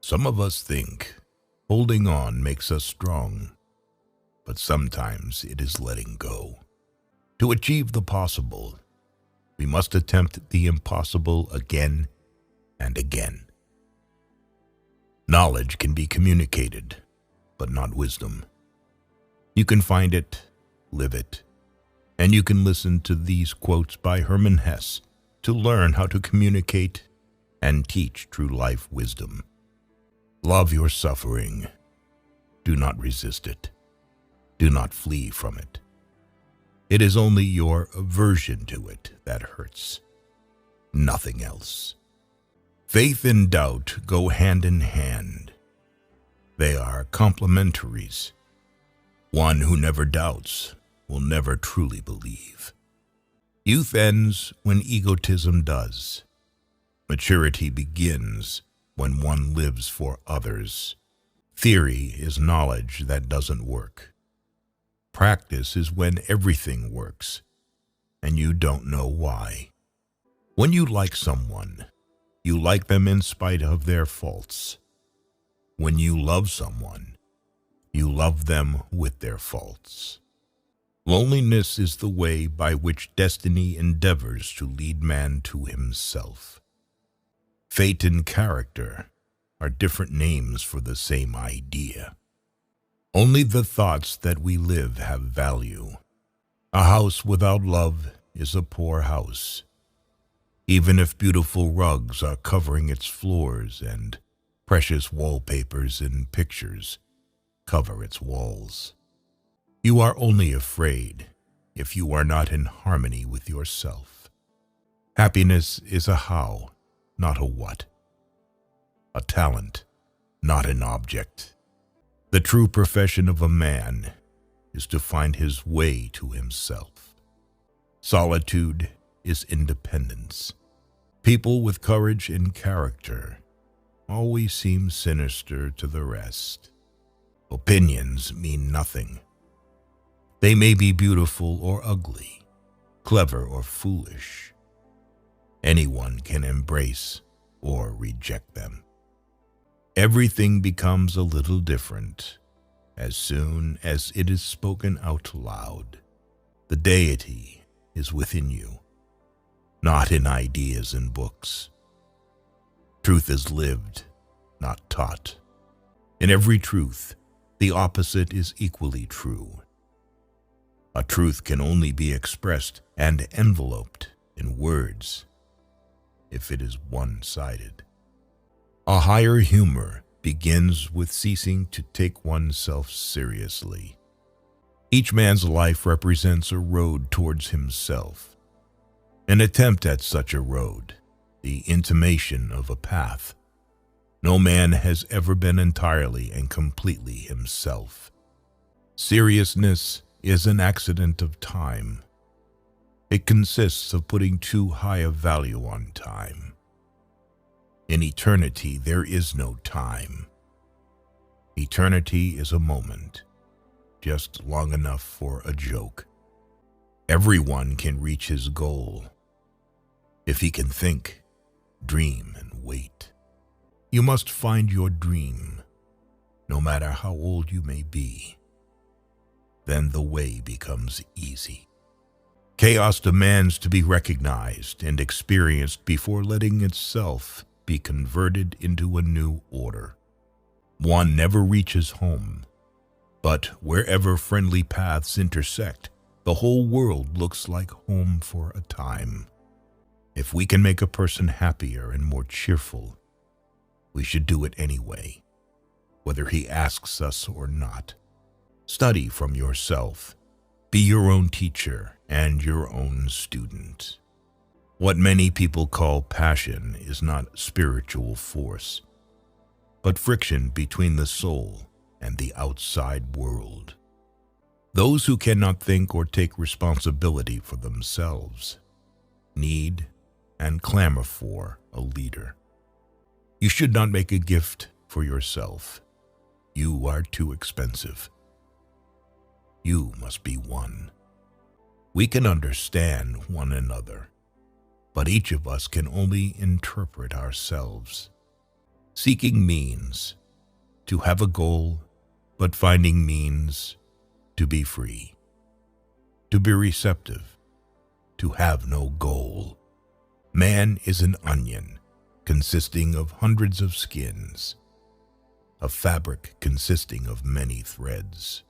Some of us think holding on makes us strong, but sometimes it is letting go. To achieve the possible, we must attempt the impossible again and again. Knowledge can be communicated, but not wisdom. You can find it, live it, and you can listen to these quotes by Hermann Hesse to learn how to communicate and teach true life wisdom. Love your suffering. Do not resist it. Do not flee from it. It is only your aversion to it that hurts. Nothing else. Faith and doubt go hand in hand. They are complementaries. One who never doubts will never truly believe. Youth ends when egotism does. Maturity begins when one lives for others. Theory is knowledge that doesn't work. Practice is when everything works, and you don't know why. When you like someone, you like them in spite of their faults. When you love someone, you love them with their faults. Loneliness is the way by which destiny endeavors to lead man to himself. Fate and character are different names for the same idea. Only the thoughts that we live have value. A house without love is a poor house. Even if beautiful rugs are covering its floors and precious wallpapers and pictures cover its walls. You are only afraid if you are not in harmony with yourself. Happiness is a how, not a what. A talent, not an object. The true profession of a man is to find his way to himself. Solitude is independence. People with courage and character always seem sinister to the rest. Opinions mean nothing. They may be beautiful or ugly, clever or foolish. Anyone can embrace or reject them. Everything becomes a little different as soon as it is spoken out loud. The deity is within you, not in ideas and books. Truth is lived, not taught. In every truth, the opposite is equally true. A truth can only be expressed and enveloped in words if it is one-sided. A higher humor begins with ceasing to take oneself seriously. Each man's life represents a road towards himself. An attempt at such a road, the intimation of a path. No man has ever been entirely and completely himself. Seriousness is an accident of time. It consists of putting too high a value on time. In eternity, there is no time. Eternity is a moment, just long enough for a joke. Everyone can reach his goal, if he can think, dream, and wait. You must find your dream, no matter how old you may be. Then the way becomes easy. Chaos demands to be recognized and experienced before letting itself be converted into a new order. One never reaches home, but wherever friendly paths intersect, the whole world looks like home for a time. If we can make a person happier and more cheerful, we should do it anyway, whether he asks us or not. Study from yourself. Be your own teacher and your own student. What many people call passion is not spiritual force, but friction between the soul and the outside world. Those who cannot think or take responsibility for themselves need and clamor for a leader. You should not make a gift for yourself. You are too expensive. You must be one. We can understand one another, but each of us can only interpret ourselves. Seeking means to have a goal, but finding means to be free, to be receptive, to have no goal. Man is an onion consisting of hundreds of skins, a fabric consisting of many threads.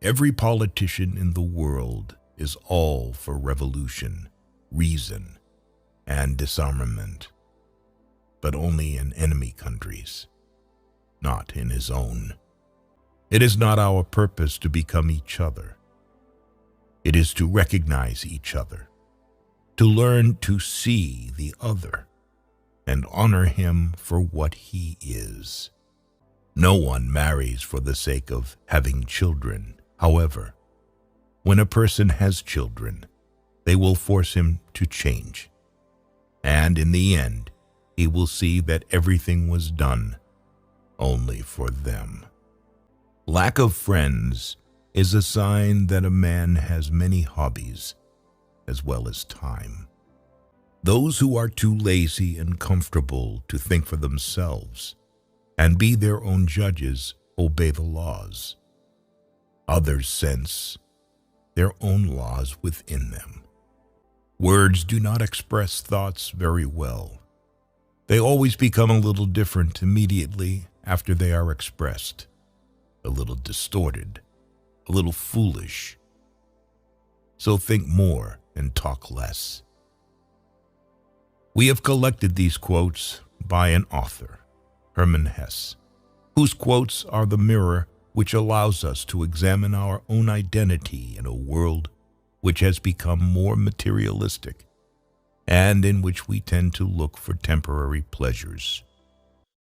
Every politician in the world is all for revolution, reason, and disarmament, but only in enemy countries, not in his own. It is not our purpose to become each other. It is to recognize each other, to learn to see the other, and honor him for what he is. No one marries for the sake of having children. However, when a person has children, they will force him to change. And in the end, he will see that everything was done only for them. Lack of friends is a sign that a man has many hobbies as well as time. Those who are too lazy and comfortable to think for themselves and be their own judges obey the laws. Others sense their own laws within them. Words do not express thoughts very well. They always become a little different immediately after they are expressed, a little distorted, a little foolish. So think more and talk less. We have collected these quotes by an author, Hermann Hesse, whose quotes are the mirror which allows us to examine our own identity in a world which has become more materialistic and in which we tend to look for temporary pleasures.